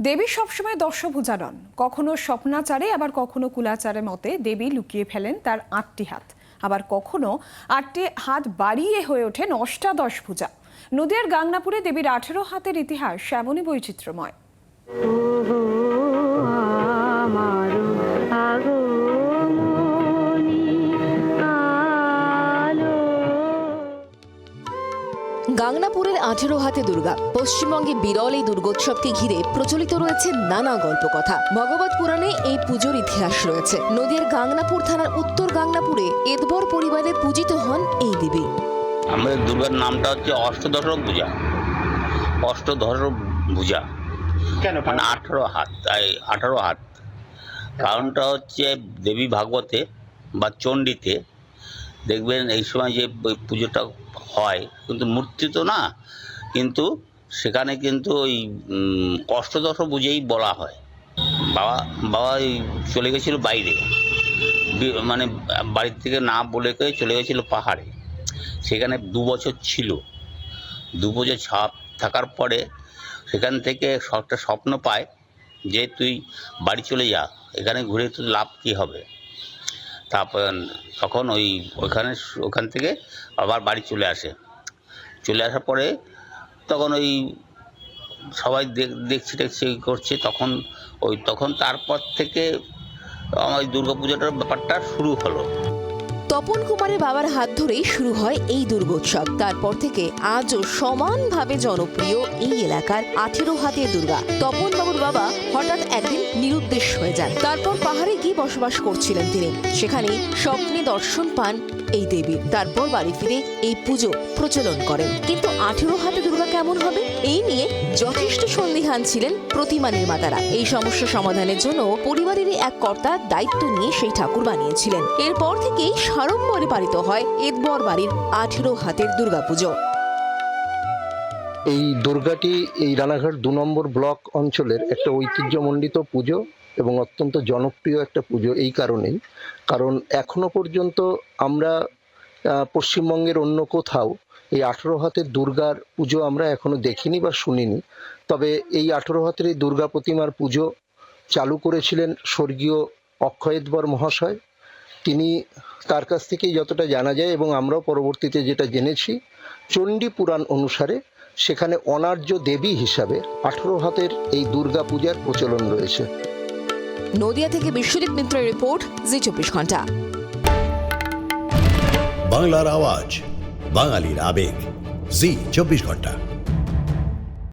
দেবী সবসময় দশভুজা নন, কখনো স্বপ্নাচারে আবার কখনো কুলাচারের মতে দেবী লুকিয়ে ফেলেন তার ৮টি হাত, আবার কখনো ৮টি হাত বাড়িয়ে হয়ে ওঠেন অষ্টাদশভুজা। নদিয়ার গাংনাপুরে দেবীর ১৮ হাতের ইতিহাস এমনই বৈচিত্র্যময়। গাংনাপুরের ১৮ হাতে দুর্গা। পশ্চিমবঙ্গে বিরল এই দুর্গোৎসবকে ঘিরে প্রচলিত রয়েছে নানা গল্পকথা। ভগবত পুরাণে এই পুজোর ইতিহাস রয়েছে। নদীর গাংনাপুর থানার উত্তর গাংনাপুরে এদবর পরিবারে পূজিত হন এই দেবী। আমাদের দুর্গার নামটা হচ্ছে অষ্টদশ ভুজা। অষ্টদশ ভুজা কেন? মানে 18 হাত, তাই 18 হাত। কারণটা হচ্ছে দেবী ভাগবতে বা চণ্ডীতে দেখবেন এই সময় যে পুজোটা হয়, কিন্তু মূর্তি তো না, কিন্তু সেখানে কিন্তু ওই অষ্টদশ ভুজেই বলা হয়। বাবা চলে গেছিলো বাইরে, মানে বাড়ির থেকে না বলে চলে গেছিলো পাহাড়ে। সেখানে 2 বছর ছিল। 2 বছর থাকার পরে সেখান থেকে একটা স্বপ্ন পায় যে তুই বাড়ি চলে যা, এখানে ঘুরে তো লাভ কী হবে। তারপর তখন ওখান থেকে আবার বাড়ি চলে আসার পরে তখন ওই সবাই দেখছি করছে, তখন তারপর থেকে আমার দুর্গা পূজাটার ব্যাপারটা শুরু হলো। তপন কুমারের বাবার হাত ধরেই শুরু হয় এই দুর্গোৎসব। তারপর থেকে আজও সমানভাবে জনপ্রিয় এই এলাকার 18 হাতের দুর্গা। তপন বাবুর বাবা হঠাৎ একদিন নিরুদ্দেশ হয়ে যান। তারপর পাহাড়ে গিয়ে বসবাস করছিলেন তিনি। সেখানে স্বপ্নে দর্শন পান এই দেবী। তারপর বাড়ি ফিরে এই পুজো প্রচলন করেন। কিন্তু 18 হাতে দুর্গা কেমন হবে, এই নিয়ে যথেষ্ট সন্দিহান ছিলেন প্রতিমা নির্মাতারা। এই সমস্যা সমাধানের জন্য পরিবারেরই এক কর্তা দায়িত্ব নিয়ে সেই ঠাকুর বানিয়েছিলেন। এরপর থেকেই সাড়ম্বরে পালিত হয় এদবর বাড়ির 18 হাতের দুর্গাপুজো। এই দুর্গাটি এই রানাঘাট 2 নম্বর ব্লক অঞ্চলের একটা ঐতিহ্যমণ্ডিত পুজো এবং অত্যন্ত জনপ্রিয় একটা পুজো। এই কারণেই, কারণ এখনো পর্যন্ত আমরা পশ্চিমবঙ্গের অন্য কোথাও এই 18 হাতের দুর্গার পুজো আমরা এখনো দেখিনি বা শুনিনি। তবে এই 18 হাতের এই দুর্গা প্রতিমার পুজো চালু করেছিলেন স্বর্গীয় অক্ষয় এদবর মহাশয়। তিনি, তার কাছ থেকেই যতটা জানা যায় এবং আমরাও পরবর্তীতে যেটা জেনেছি, চণ্ডী পুরাণ অনুসারে সেখানে অনার্য দেবী হিসাবে 18 হাতের এই দুর্গা পূজার প্রচলন রয়েছে। নদিয়া থেকে বিশ্বজিৎ মিত্রের রিপোর্ট, জি 24 ঘন্টা। বাংলার আওয়াজ, বাঙালির আবেগ, জি 24 ঘন্টা।